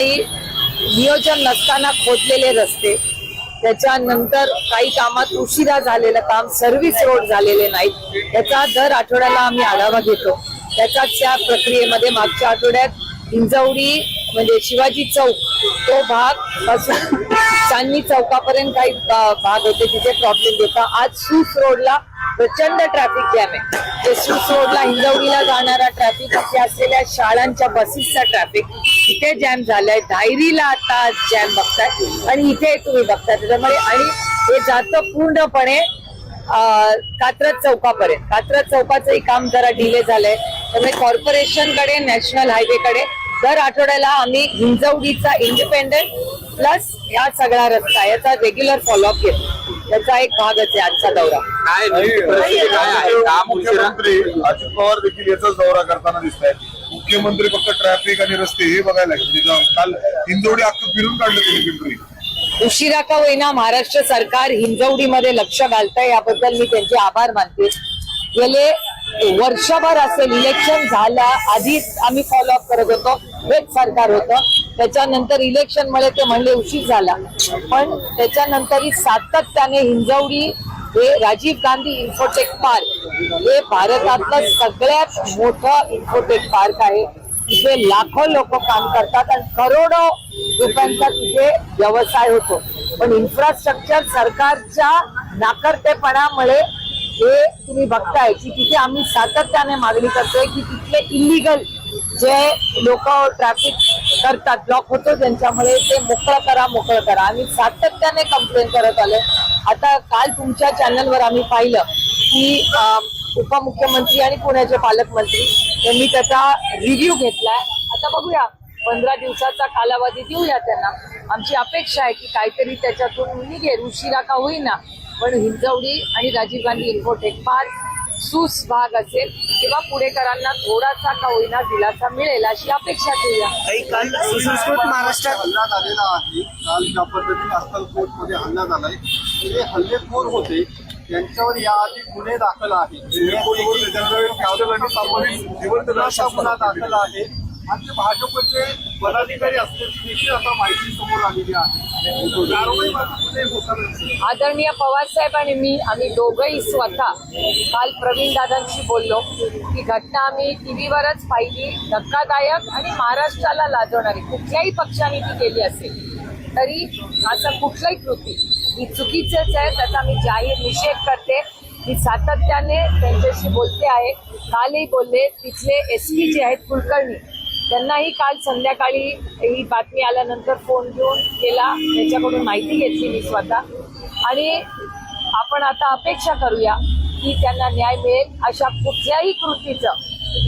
नियोजन नसताना खोदलेले रस्ते, त्याच्यानंतर काही कामात उशिरा झालेलं काम, सर्व्हिस रोड झालेले नाहीत, याचा दर आठवड्याला आम्ही आढावा घेतो. त्याच्याच या प्रक्रियेमध्ये मागच्या आठवड्यात हिंजवडी म्हणजे शिवाजी चौक तो भाग पासून चांदणी चौकापर्यंत काही भाग होते तिथे प्रॉब्लेम होता. आज सूस रोडला प्रचंड ट्रॅफिक जॅम आहे. ते सूस रोडला हिंजवडीला जाणारा ट्रॅफिक, इथे असलेल्या शाळांच्या बसेसचा ट्रॅफिक इथे जॅम झालाय. धायरीला आता जॅम बघताय आणि इथे तुम्ही बघताय. त्याच्यामुळे आणि हे जातं पूर्णपणे कात्रज चौकापर्यंत. कात्रज चौकाचंही काम जरा डिले झालंय. त्यामुळे कॉर्पोरेशनकडे, नॅशनल हायवेकडे दर आठवड्याला आम्ही हिंजवडीचा इंडिपेंडंट प्लस या सगळा रस्ता याचा रेग्युलर फॉलोअप घेतो. त्याचा एक भागच आहे आजचा दौरा. मुख्यमंत्री अजित पवार देखील याचाच दौरा करताना दिसत आहेत. मुख्यमंत्री फक्त ट्रॅफिक आणि रस्ते हे बघायला काल हिंजवडी अख्खं फिरून काढलं त्यांनी पिंपरी. उशिरा का होईना महाराष्ट्र सरकार हिंजवडीमध्ये लक्ष घालतंय, याबद्दल मी त्यांचे आभार मानते. गेले वर्षभर असेल इलेक्शन झाल्या आधीच आम्ही फॉलोअप करत होतो, हेच सरकार होतं. त्याच्यानंतर इलेक्शन मध्ये ते म्हणले उशीर झाला, पण त्याच्यानंतरही सातत्याने हिंजवडी हे राजीव गांधी इन्फोटेक पार्क हे भारतातलं सगळ्यात मोठं इन्फोटेक पार्क आहे. तिथे लाखो लोक काम करतात आणि करोडो रुपयांचा तिथे व्यवसाय होतो. पण इन्फ्रास्ट्रक्चर सरकारच्या नाकर्तेपणामुळे हे तुम्ही बघताय की तिथे आम्ही सातत्याने मागणी करतोय की तिथले इलिगल जे लोक ट्रॅफिक करतात, ब्लॉक होतो त्यांच्यामुळे ते मोकळं करा. आम्ही सातत्याने कंप्लेंट करत आलोय. आता काल तुमच्या चॅनलवर आम्ही पाहिलं की उपमुख्यमंत्री आणि पुण्याचे पालकमंत्री यांनी त्याचा रिव्ह्यू घेतलाय. आता बघूया, 15 दिवसाचा कालावधी देऊया त्यांना. आमची अपेक्षा आहे की काहीतरी त्याच्यातून निघेल, उशिरा का होईना, पण हिंजवडी आणि राजीव गांधी इन्फोटेक पार्क सूस भाग असेल किंवा पुणेकरांना थोडासा का होईना दिलासा मिळेल अशी अपेक्षा ठेवूया. काल सुसंस्कृत महाराष्ट्रात हल्ला झालेला आहे. काल ज्या पद्धतीने अस्तालकोटमध्ये हल्ला झालाय, ते हल्लेखोर होते, त्यांच्यावर याआधी गुन्हे दाखल आहेत. गुन्हा दाखल आहे आणि ते भाजपचे पदाधिकारी असल्याची देखील आता माहिती समोर आलेली आहे. आदरणीय पवार साहेब आणि मी आम्ही दोघंही स्वतः काल प्रवीण दादांशी बोललो की घटना आम्ही टीव्हीवरच पाहिली, धक्कादायक आणि महाराष्ट्राला लाजवणारी. कुठल्याही पक्षाने ती केली असेल तरी असं कुठलंही कृती ही चुकीचंच आहे, त्याचा मी जाहीर निषेध करते. मी सातत्याने त्यांच्याशी बोलते आहे. कालही बोलले. तिथले SP जे आहेत कुलकर्णी, त्यांनाही काल संध्याकाळी ही बातमी आल्यानंतर फोन घेऊन केला, त्याच्याकडून माहिती घेतली मी स्वतः. आणि आपण आता अपेक्षा करूया की त्यांना न्याय मिळेल. अशा कुठल्याही कृतीचं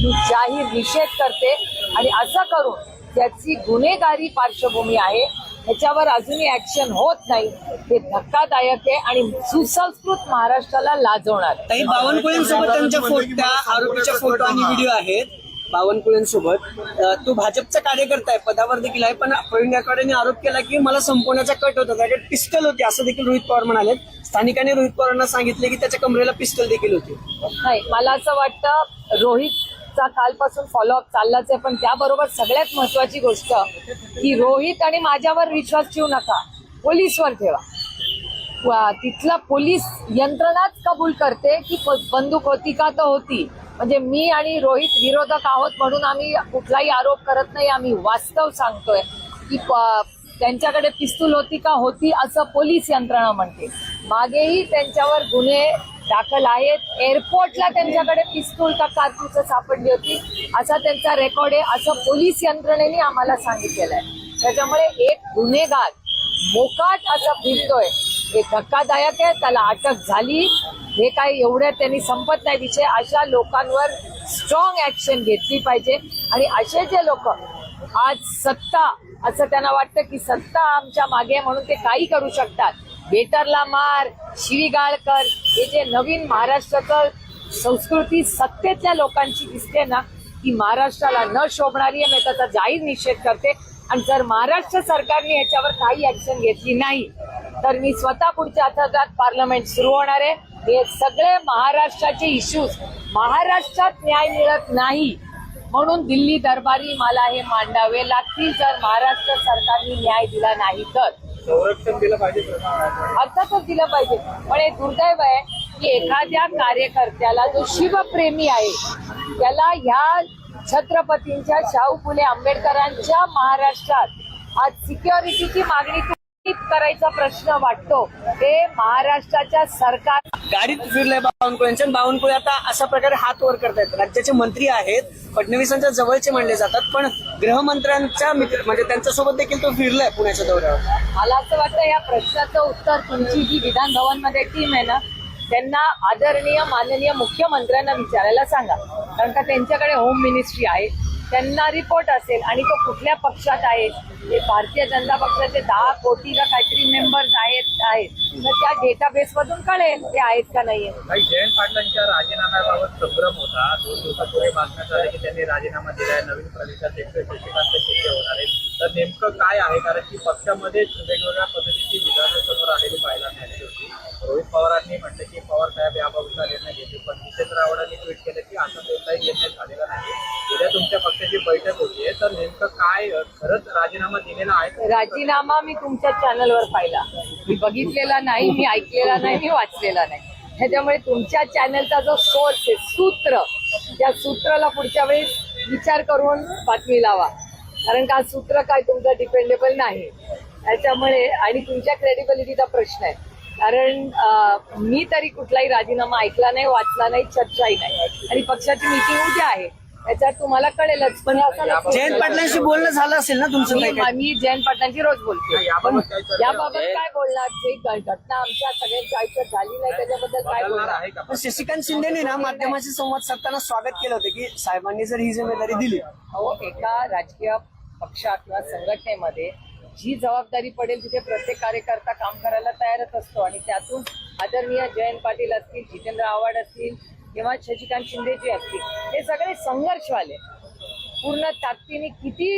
मी जाहीर निषेध करते आणि असं करून ज्याची गुन्हेगारी पार्श्वभूमी आहे त्याच्यावर अजूनही ऍक्शन होत नाही, हे धक्कादायक आहे आणि सुसंस्कृत महाराष्ट्राला लाजवणार. काही बावनकुळेंसोबत त्यांच्या आरोपीच्या फोटो आणि व्हिडिओ आहेत. बावनकुळेंसोबत तो भाजपचा कार्यकर्ता आहे, पदावर देखील आहे, पण प्रवीण गायकवाडांनी आरोप केला की मला संपवण्याचा कट होता, त्याच्याकडे पिस्टल होती असं देखील रोहित पवार म्हणाले. स्थानिकांनी रोहित पवारांना सांगितले की त्याच्या कमरेला पिस्टल देखील होती. नाही, मला असं वाटतं रोहितचा कालपासून फॉलोअप चाललाच आहे, पण त्याबरोबर सगळ्यात महत्वाची गोष्ट की रोहित आणि माझ्यावर विश्वास ठेवू नका, पोलीसवर ठेवा. तिथला पोलीस यंत्रणाच कबूल करते की बंदूक होती का तर होती. म्हणजे मी आणि रोहित विरोधक आहोत म्हणून आम्ही कुठलाही आरोप करत नाही. आम्ही वास्तव सांगतोय की त्यांच्याकडे पिस्तूल होती का होती असं पोलीस यंत्रणा म्हणते. मागेही त्यांच्यावर गुन्हे दाखल आहेत. एअरपोर्टला त्यांच्याकडे पिस्तूल का कारतूस सापडली होती असा त्यांचा रेकॉर्ड आहे, असं पोलीस यंत्रणेने आम्हाला सांगितलेलं आहे. त्याच्यामुळे एक गुन्हेगार मोकाट असं फिरतोय हे धक्कादायक आहे. त्याला अटक झाली, हे काही एवढ्या त्यांनी संपत नाही विषय. अशा लोकांवर स्ट्रॉंग ऍक्शन घेतली पाहिजे आणि असे जे लोक आज सत्ता असं त्यांना वाटतं की सत्ता आमच्या मागे म्हणून ते काही करू शकतात, बेटरला मार, शिवीगाळ कर, हे जे नवीन महाराष्ट्राचं संस्कृती सत्तेतल्या लोकांची दिसते ना, ती महाराष्ट्राला न शोभणारी आहे. मी त्याचा जाहीर निषेध करते आणि जर महाराष्ट्र सरकारने याच्यावर काही ऍक्शन घेतली नाही तर मी स्वतः पुढच्या आठवड्यात पार्लमेंट सुरू होणार आहे. हे सगळे महाराष्ट्राचे इश्यूज, महाराष्ट्रात न्याय मिळत नाही म्हणून दिल्ली दरबारी मला हे मांडावे लागतील जर महाराष्ट्र सरकारने न्याय दिला नाही तर. संरक्षण दिलं पाहिजे. अर्थातच दिलं पाहिजे. पण हे दुर्दैव आहे की एखाद्या कार्यकर्त्याला जो शिवप्रेमी आहे त्याला ह्या छत्रपतींच्या शाहू फुले आंबेडकरांच्या महाराष्ट्रात आज सिक्युरिटीची मागणी करायचा प्रश्न वाटतो. ते महाराष्ट्राच्या सरकार गाडीत फिरलंय बावनकुळेंच्या. बावनकुळे आता अशा प्रकारे हात वर करतायत. राज्याचे मंत्री आहेत, फडणवीसांच्या जवळचे मानले जातात, पण गृहमंत्र्यांच्या मित्र म्हणजे त्यांच्यासोबत देखील तो फिरलाय पुण्याच्या दौऱ्यावर. मला असं वाटतं या प्रश्नाचं उत्तर तुमची जी विधान भवनमध्ये टीम आहे ना त्यांना आदरणीय माननीय मुख्यमंत्र्यांना विचारायला सांगा. कारण का त्यांच्याकडे होम मिनिस्ट्री आहे, त्यांना रिपोर्ट असेल आणि तो कुठल्या पक्षात आहे. ते भारतीय जनता पक्षाचे 10 कोटी का काहीतरी मेंबर्स आहेत तर त्या डेटाबेस मधून कळेल ते आहेत का नाहीये. जयंत पाटलांच्या राजीनाम्याबाबत संभ्रम होता. 2 दिवसापूर्वी बातम्यात आले की त्यांनी राजीनामा दिलाय. नवीन प्रदेशाध्यक्ष शशिकांत शिंदे होणार आहेत. तर नेमकं काय आहे? कारण की पक्षामध्येच वेगवेगळ्या पद्धतीची विधानं समोर आलेली पाहायला मिळाली होती. रोहित पवारांनी म्हटलं की पवार साहेब याबाबतचा निर्णय घेतील, पण जितेंद्र आव्हाडांनी ट्विट केलं की असा कोणताही निर्णय झालेला नाही. उद्या तुमच्या पक्षाची बैठक होतीये, तर नेमकं काय खरंच राजीनामा दिलेला आहे? राजीनामा मी तुमच्या चॅनलवर पाहिला. मी बघितलेला नाही, मी ऐकलेला नाही, मी वाचलेला नाही. त्याच्यामुळे तुमच्या चॅनलचा जो सोर्स आहे सूत्र, त्या सूत्राला पुढच्या वेळेस विचार करून बातमी लावा. कारण का सूत्र काय तुमचं डिपेंडेबल नाही. त्याच्यामुळे आणि तुमच्या क्रेडिबिलिटीचा प्रश्न आहे. कारण मी तरी कुठलाही राजीनामा ऐकला नाही, वाचला नाही, चर्चाही नाही. आणि पक्षाची मीटिंग उद्या आहे त्याच्यात तुम्हाला कळेलच. पण जयंत पाटलांशी बोलणं झालं असेल ना तुमचं? मी जयंत पाटलांशी रोज बोलते. याबाबत काय चर्चा याबाबत काय बोलणार? जे घटना आमच्या सगळ्यांच्या आयुष्यात झाली नाही त्याच्याबद्दल काय बोलणार आहे का? पण शशिकांत शिंदेने ना माध्यमाशी संवाद साधताना स्वागत केलं होतं की साहेबांनी जर ही जिम्मेदारी दिली. अहो, एका राजकीय पक्षात किंवा संघटनेमध्ये जी जबाबदारी पडेल तिथे प्रत्येक कार्यकर्ता काम करायला तयारच असतो. आणि त्यातून आदरणीय जयंत पाटील असतील, जितेंद्र आव्हाड असतील किंवा शशिकांत शिंदे जे असतील हे सगळे संघर्षवाले. पूर्ण ताकदीने किती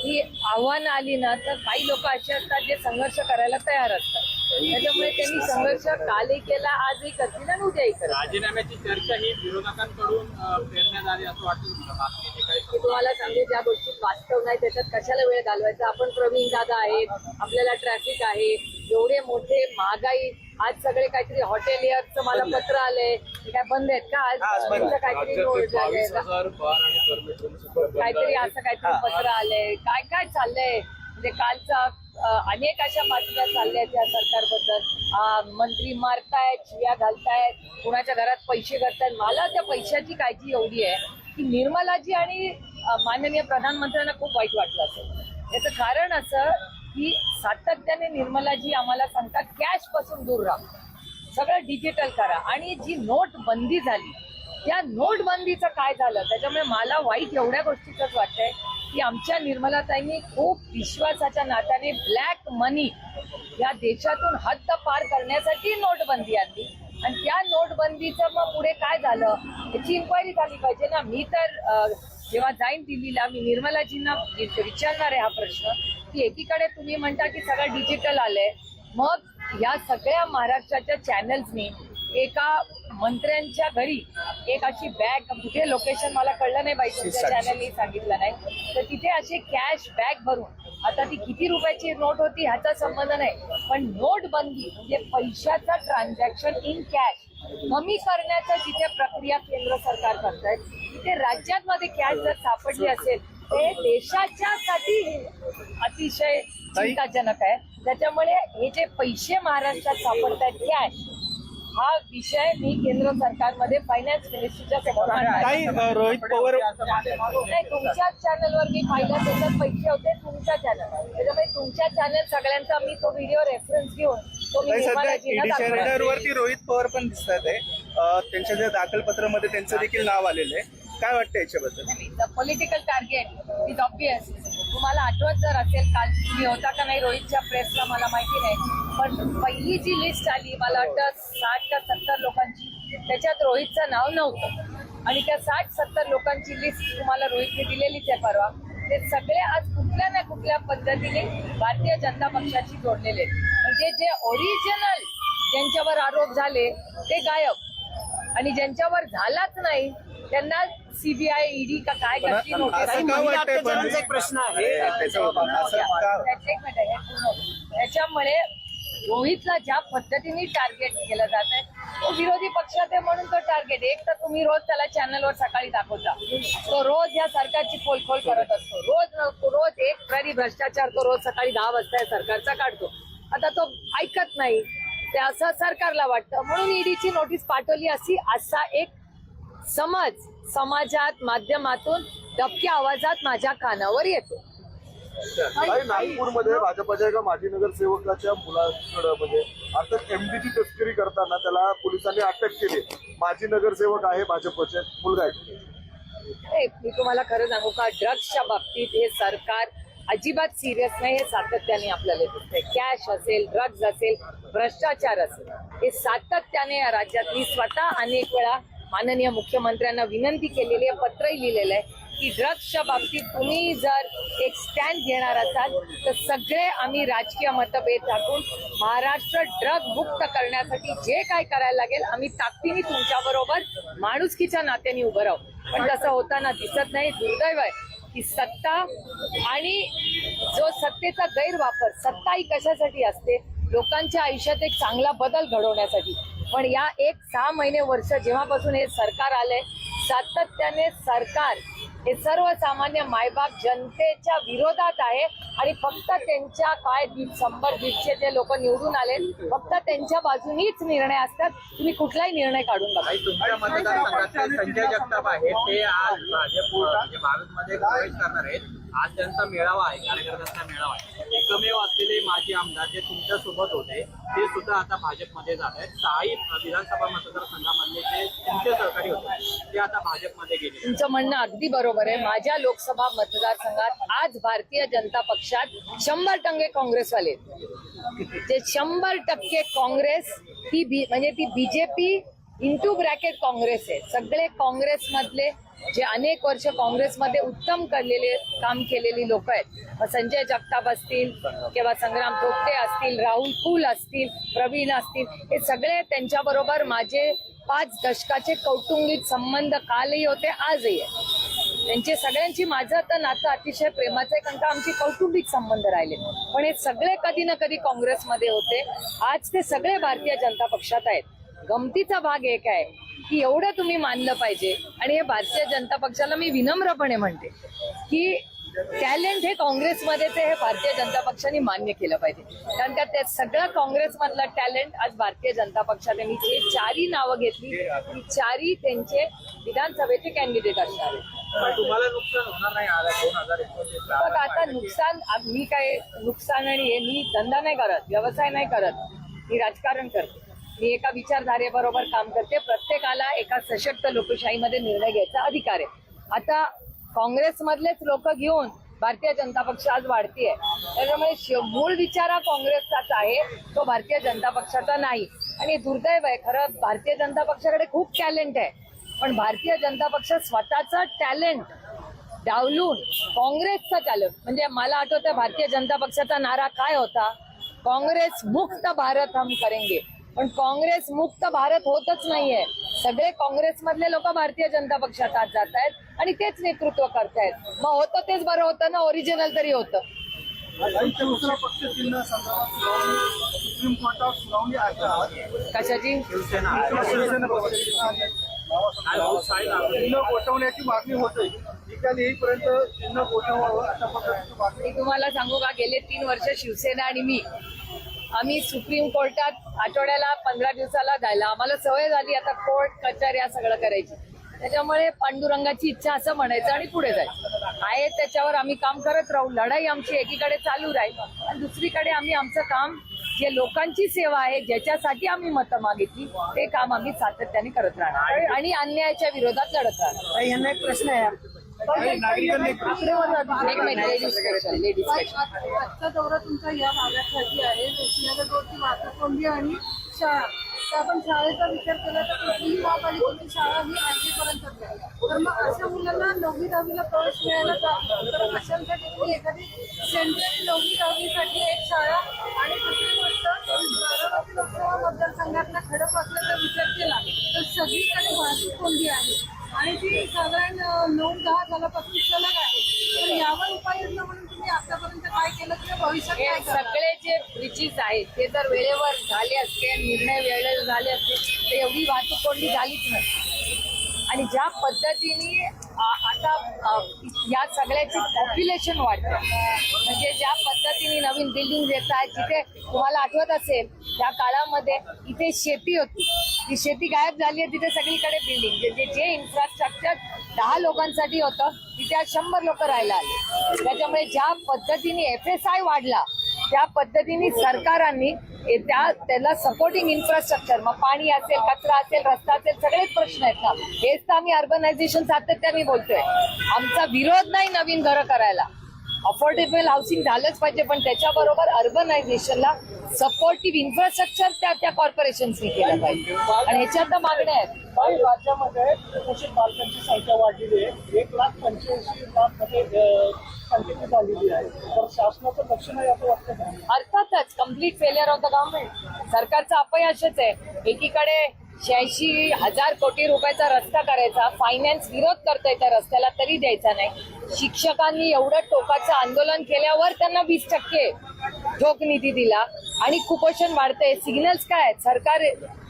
ही आव्हानं आली ना तर काही लोक असे असतात जे संघर्ष करायला तयार असतात. त्याच्यामुळे त्यांनी संघर्ष कालही केला, आजही करतील आणि उद्याही करतील. राजीनाम्याची चर्चा ही विरोधकांकडून प्रेरण्यात आली असं वाटतं. मी तुम्हाला सांगते ज्या गोष्टीत वास्तव नाही त्याच्यात कशाला वेळ घालवायचा. आपण प्रवीण दादा आहेत, आपल्याला ट्रॅफिक आहे, एवढे मोठे महागाई, आज सगळे काहीतरी हॉटेलियरचं मला पत्र आलंय. काय बंद आहेत का आज? काहीतरी काहीतरी असं काहीतरी पत्र आलंय. काय काय चाललंय म्हणजे कालचा अनेक अशा बातम्या चालल्यात या सरकारबद्दल. मंत्री मारतायत, शिव्या घालतायत, कुणाच्या घरात पैसे करतायत. मला त्या पैशाची काळजी एवढी आहे की निर्मलाजी आणि माननीय प्रधानमंत्र्यांना खूप वाईट वाटलं असेल. याचं कारण असं की सातत्याने निर्मलाजी आम्हाला सांगतात कॅश पासून दूर राहा, सगळं डिजिटल करा. आणि जी नोटबंदी झाली त्या नोटबंदीचं काय झालं त्याच्यामुळे मला वाईट एवढ्या गोष्टीचंच वाटतंय की आमच्या निर्मलाताईंनी खूप विश्वासाच्या नात्याने ब्लॅक मनी या देशातून हद्द पार करण्यासाठी नोटबंदी आणली. आणि त्या नोटबंदीचं मग पुढे काय झालं याची इन्क्वायरी झाली पाहिजे ना. मी तर जेव्हा जाईन दिल्लीला मी निर्मलाजींना विचारणार आहे हा प्रश्न की एकीकडे तुम्ही म्हणता की सगळं डिजिटल आलंय, मग या सगळ्या महाराष्ट्राच्या चॅनल्सनी एका मंत्र्यांच्या घरी एक अशी बॅग, कुठे लोकेशन मला कळलं नाही बाई, तुमच्या चॅनलनी सांगितलं नाही, तर तिथे अशी कॅश बॅग भरून, आता ती किती रुपयाची नोट होती ह्याचा संबंध नाही, पण नोटबंदी म्हणजे पैशाचं ट्रान्झॅक्शन इन कॅश कमी करण्याचं जिथे प्रक्रिया केंद्र सरकार करतंय तिथे राज्यांमध्ये कॅश जर सापडली असेल ते देशाच्यासाठी अतिशय चिंताजनक आहे. त्याच्यामुळे हे जे पैसे महाराष्ट्रात सापडत आहेत कॅश, हा विषय मी केंद्र सरकारमध्ये फायनान्स मिनिस्ट्रीच्या समोर मांडणार. रोहित पवार नाही, तुमच्याच चॅनलवर मी पाहिलं त्याच्यात पैसे होते तुमच्या चॅनल, त्याच्यामुळे तुमच्या चॅनल सगळ्यांचा मी तो व्हिडिओ रेफरन्स घेऊन तो मी वरती रोहित पवार पण दिसतात आहे. त्यांच्या ज्या दाखल पत्रामध्ये त्यांचं देखील नाव आलेलं आहे. काय वाटतं याच्याबद्दल? Political target is obvious. तुम्हाला आठवत जर असेल काल तुम्ही होता का नाही रोहितच्या प्रेसला मला माहिती नाही, पण पहिली जी लिस्ट आली मला वाटतं 60 का 70 लोकांची, त्याच्यात रोहितचं नाव नव्हतं. आणि त्या 60-70 लोकांची लिस्ट तुम्हाला रोहितने दिलेलीच आहे परवा. ते सगळे आज कुठल्या ना कुठल्या पद्धतीने भारतीय जनता पक्षाशी जोडलेले आहेत. म्हणजे जे ओरिजिनल ज्यांच्यावर आरोप झाले ते गायब, आणि ज्यांच्यावर झालाच नाही त्यांना सीबीआय ईडी का काय करतील पण नोटीस असं का महिला वाटतंय पण अत्याचाराचा एक प्रश्न आहे त्याच्यामुळे रोहितला ज्या पद्धतीने टार्गेट केलं जात आहे तो विरोधी पक्षात आहे म्हणून तो टार्गेट. एक तर तुम्ही रोज त्याला चॅनलवर सकाळी दाखवता, तो रोज या सरकारची पोलखोल करत असतो, रोज एक तरी भ्रष्टाचार तो रोज सकाळी 10 वाजता या सरकारचा काढतो. आता तो ऐकत नाही ते असं सरकारला वाटतं म्हणून ईडीची नोटीस पाठवली असा एक समज समाजात माध्यमातून दबक्या आवाजात माझ्या कानावर येतो. नागपूरमध्ये भाजपच्या एका माजी नगरसेवकाच्या मुलाकडे म्हणजे अर्थात एमडीची तस्करी करताना त्याला पोलिसांनी अटक केली. माजी नगरसेवक आहे भाजपचे, मुलगा आहे. मी तुम्हाला खरं सांगू का, ड्रग्सच्या बाबतीत हे सरकार अजिबात सिरियस नाही हे सातत्याने आपल्याला दिसतंय. कॅश असेल, ड्रग्ज असेल, भ्रष्टाचार असेल, हे सातत्याने या राज्यात मी स्वतः अनेक वेळा माननीय मुख्यमंत्र्यांना विनंती केलेली आहे, पत्रही लिहिलेलं आहे की ड्रग्सच्या बाबतीत तुम्ही जर एक स्टँड घेणार असाल तर सगळे आम्ही राजकीय मतभेद टाकून महाराष्ट्र ड्रग मुक्त करण्यासाठी जे काय करायला लागेल आम्ही ताकदीने तुमच्या बरोबर माणुसकीच्या नात्याने उभं राहू. पण तसं होताना दिसत नाही. दुर्दैव आहे की सत्ता आणि जो सत्तेचा गैरवापर, सत्ता ही कशासाठी असते, लोकांच्या आयुष्यात एक चांगला बदल घडवण्यासाठी. पण या 1-6 महिने वर्ष जेव्हापासून हे सरकार आलंय सातत्याने सरकार हे सर्वसामान्य मायबाप जनतेच्या विरोधात आहे आणि फक्त त्यांच्या काय 100-150 जे लोक निवडून आले फक्त त्यांच्या बाजूनीच निर्णय असतात. तुम्ही कुठलाही निर्णय काढून बघा. तुमच्या मतदारसंघातले संजय जगताप आहेत, ते आज भाजप म्हणजे भारतमध्ये प्रवेश करणार आहेत. आज त्यांचा मेळावा आहे, कार्यकर्त्यांचा मेळावा आहे. एकमेव असलेले माजी आमदार जे तुमच्या सोबत होते ते सुद्धा आता भाजपमध्ये जात आहेत. 6 विधानसभा मतदारसंघामधले जे तुमचे सहकारी होते ते आता भाजपमध्ये गेले. तुमचं म्हणणं अगदी बरोबर आहे. माझ्या लोकसभा मतदारसंघात आज भारतीय जनता पक्षात 100% काँग्रेसवाले आहेत. ते 100% काँग्रेस म्हणजे ती बीजेपी इंटू ब्रॅकेट काँग्रेस आहे. सगळे काँग्रेसमधले जे अनेक वर्ष काँग्रेसमध्ये उत्तम काम केलेली लोक आहेत, संजय जगताप असतील किंवा संग्राम थोपटे असतील, राहुल कुल असतील, प्रवीण असतील, हे सगळे त्यांच्याबरोबर माझे 5 दशकाचे कौटुंबिक संबंध कालही होते, आजही आहे. त्यांचे सगळ्यांची माझं तर नातं अतिशय प्रेमाचं आहे कारण का आमचे कौटुंबिक संबंध राहिले. पण हे सगळे कधी ना कधी काँग्रेसमध्ये होते, आज ते सगळे भारतीय जनता पक्षात आहेत. गमतीचा भाग एक आहे की एवढं तुम्ही मानलं पाहिजे आणि हे भारतीय जनता पक्षाला मी विनम्रपणे म्हणते की टॅलेंट हे काँग्रेसमध्येच हे भारतीय जनता पक्षाने मान्य केलं पाहिजे. कारण का ते सगळं काँग्रेसमधलं टॅलेंट आज भारतीय जनता पक्षाने मी जे 4ही नावं घेतली ती 4ही त्यांचे विधानसभेचे कॅन्डिडेट असणार आहेत. तुम्हाला नुकसान होणार नाही 2029 बघ आता नुकसान, मी काय नुकसान आणि हे मी धंदा नाही करत, व्यवसाय नाही करत, मी राजकारण करते. मी एका विचारधारेबरोबर काम करते. प्रत्येकाला एका सशक्त लोकशाहीमध्ये निर्णय घ्यायचा अधिकार आहे. आता काँग्रेसमधलेच लोक घेऊन भारतीय जनता पक्ष आज वाढतीये, त्याच्यामुळे मूळ विचार हा काँग्रेसचाच आहे, तो भारतीय जनता पक्षाचा नाही. आणि दुर्दैव आहे खरं, भारतीय जनता पक्षाकडे खूप टॅलेंट आहे पण भारतीय जनता पक्ष स्वतःचा टॅलेंट डावलून काँग्रेसचा टॅलेंट, म्हणजे मला आठवतं भारतीय जनता पक्षाचा नारा काय होता, काँग्रेस मुक्त भारत हम करेंगे. पण काँग्रेस मुक्त भारत होतच नाहीये. सगळे काँग्रेसमधले लोक भारतीय जनता पक्षात आज जात आहेत आणि तेच नेतृत्व करतायत. मग होतं तेच बरं होतं ना, ओरिजिनल तरी होतं. दुसरा पक्ष चिन्ह संदर्भात सुप्रीम कोर्टात सुनावणी आहे. कशाची? चिन्ह गोठवण्याची मागणी होते. निकाल येईपर्यंत चिन्ह गोठवावं अशा पद्धतीची मागणी. मी तुम्हाला सांगू का, गेले 3 वर्ष शिवसेना आणि आम्ही सुप्रीम कोर्टात आठवड्याला 15 दिवसाला जायला आम्हाला सवय झाली आता कोर्ट कचेऱ्या सगळं करायची. त्याच्यामुळे पांडुरंगाची इच्छा असं म्हणायचं आणि पुढे जायचं आहे. त्याच्यावर आम्ही काम करत राहू. लढाई आमची एकीकडे चालू राहील आणि दुसरीकडे आम्ही आमचं काम, जे लोकांची सेवा आहे, ज्याच्यासाठी आम्ही मतं मागितली ते काम आम्ही सातत्याने करत राहणार आणि अन्यायाच्या विरोधात लढत राहणार. यांना एक प्रश्न आहे, एक मिनिट, लेडीज स्पेशल. आजचा दौरा तुमचा या भागासाठी आहे. रेशीनगर रोडची वाहतूक आणि शाळा, तर आपण शाळेचा विचार केला तर कुठलीही महापालिकेची शाळा ही 8वीपर्यंत आहे. तर मग अशा मुलांना 9वी 10वीला प्रवेश मिळायला जातो, तर अशांसाठी तुम्ही एखादी सेंट्रल 9वी 10वीसाठी एक शाळा आणि दुसरी गोष्ट बारामती लोकसभा मतदारसंघातला खडकवासल्याचा विचार केला तर सगळीकडे वाहतूक कोंडी आहे आणि ती हे सगळे जे ब्रिजेस आहेत ते जर वेळेवर झाले असते, निर्णय वेळेवर झाले असते तर एवढी वाहतूक कोंडी झालीच नसती. आणि ज्या पद्धतीने आता या सगळ्याची पॉप्युलेशन वाढते, म्हणजे ज्या पद्धतीने नवीन बिल्डिंग येत आहेत, जिथे तुम्हाला आठवत असेल त्या काळामध्ये इथे शेती होती, ती शेती गायब झाली आहे, तिथे सगळीकडे बिल्डिंग, जे इन्फ्रास्ट्रक्चर 10 लोकांसाठी होतं तिथे आज 100 लोक राहायला आले. त्याच्यामुळे ज्या पद्धतीने FSI वाढला त्या पद्धतीने सरकारांनी त्याला सपोर्टिंग इन्फ्रास्ट्रक्चर, मग पाणी असेल, कचरा असेल, रस्ता असेल, सगळेच प्रश्न आहेत ना. हेच तर आम्ही अर्बनायझेशन सातत्याने बोलतोय. आमचा विरोध नाही नवीन घरं करायला, अफोर्डेबल हाऊसिंग झालंच पाहिजे, पण त्याच्याबरोबर अर्बनायझेशनला सपोर्टिव्ह इन्फ्रास्ट्रक्चर त्या कॉर्पोरेशन्सनी केलं पाहिजे. आणि ह्याच्यात तर मागण्या आहेत. काही राज्यामध्ये कुपोषित बालकांची संख्या वाढलेली आहे. 1,85,00,000 मध्ये कंटिन्यू झालेली आहे. तर शासनाचं लक्ष नाही असं वाटतं का? अर्थातच complete failure of the government. सरकारचं अपयशच आहे. एकीकडे 86,000 कोटी रुपयाचा रस्ता करायचा, फायनान्स विरोध करतोय त्या रस्त्याला तरी द्यायचा नाही. शिक्षकांनी एवढं टोकाचं आंदोलन केल्यावर त्यांना 20% ठोक निधी दिला आणि कुपोषण वाढतंय. सिग्नल्स काय आहेत? सरकार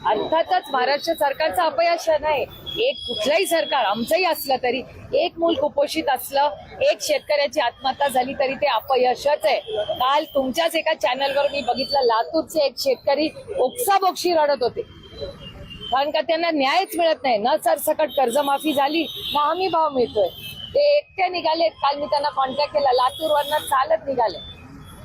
अर्थातच महाराष्ट्र सरकारचं अपयश नाही. एक कुठलंही सरकार आमचंही असलं तरी एक मूल कुपोषित असलं, एक शेतकऱ्याची आत्महत्या झाली तरी ते अपयशच आहे. काल तुमच्याच एका चॅनलवर मी बघितलं, लातूरचे एक शेतकरी ओक्साबोक्षी रडत होते, कारण का त्यांना न्यायच मिळत नाही. न सरसकट कर्जमाफी झाली, ना हमी भाव मिळतोय. ते एकटे निघाले. काल मी त्यांना कॉन्टॅक्ट केला, लातूरवरनं चालत निघाले.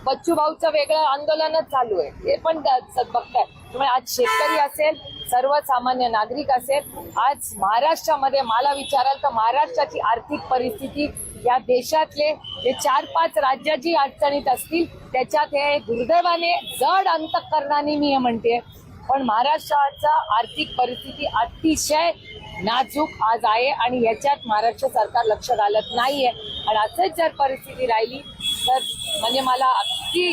बच्चू भाऊचं वेगळं आंदोलनच चालू आहे, ते पण बघताय. त्यामुळे आज शेतकरी असेल, सर्वसामान्य नागरिक असेल, आज महाराष्ट्रामध्ये मला विचाराल तर महाराष्ट्राची आर्थिक परिस्थिती या देशातले जे 4-5 राज्य जी अडचणीत असतील त्याच्यात हे दुर्दैवाने जड अंतःकरणाने मी म्हणते, पण महाराष्ट्राचा आर्थिक परिस्थिती अतिशय नाजूक आज आहे आणि याच्यात महाराष्ट्र सरकार लक्ष घालत नाहीये. आणि असंच जर परिस्थिती राहिली तर म्हणजे मला अगदी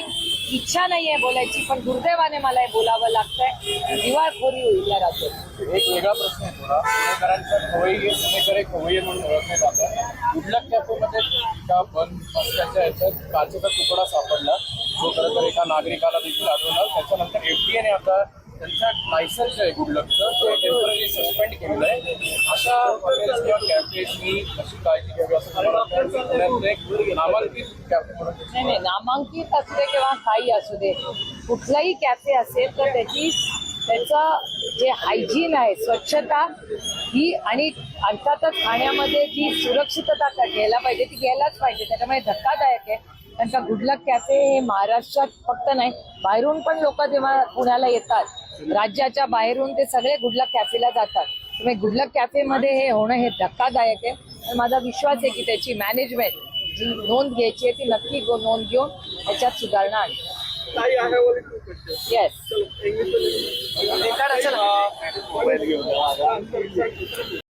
इच्छा नाहीये बोलायची, पण दुर्दैवाने मला हे बोलावं लागतंय. दिवाळखोरी होईल या राज्यात. एक वेगळा प्रश्न आहे थोडा. पुणेकरांच्या पुणेकरे खवय्ये म्हणून ओळखले जातात. गुडलक कॅफेमध्ये त्या बंद असल्याच्या ह्याच्यात काचेचा तुकडा सापडला, जो खरं तर एका नागरिकाला देखील आढळला. त्याच्यानंतर FDA ने आता त्यांचं लायसन्स आहे गुडलकचं, ते टेम्पररी सस्पेंड केलेलं आहे. अशा हॉटेल्स किंवा कॅफेजनी अशी काळजी घ्यावी असं मला वाटतं. पुण्यातलं एक नामांकित कॅफे म्हणून नाही, नामांकित असू दे किंवा काही असू दे, कुठलाही कॅफे असेल तर त्याचं जे हायजीन आहे, स्वच्छता ही, आणि अर्थातच खाण्यामध्ये जी सुरक्षितता घ्यायला पाहिजे ती घ्यायलाच पाहिजे. त्याच्यामुळे धक्कादायक आहे. त्यांचा गुडलक कॅफे हे महाराष्ट्रात फक्त नाही, बाहेरून पण लोक जेव्हा पुण्याला येतात, राज्याच्या बाहेरून ते सगळे गुडलक कॅफेला जातात. त्यामुळे गुडलक कॅफेमध्ये हे होणं हे धक्कादायक आहे. आणि माझा विश्वास आहे की त्याची मॅनेजमेंट जी नोंद घ्यायची आहे ती नक्की नोंद घेऊन त्याच्यात सुधारणा आणली. I have only 2 questions. Yes. So, English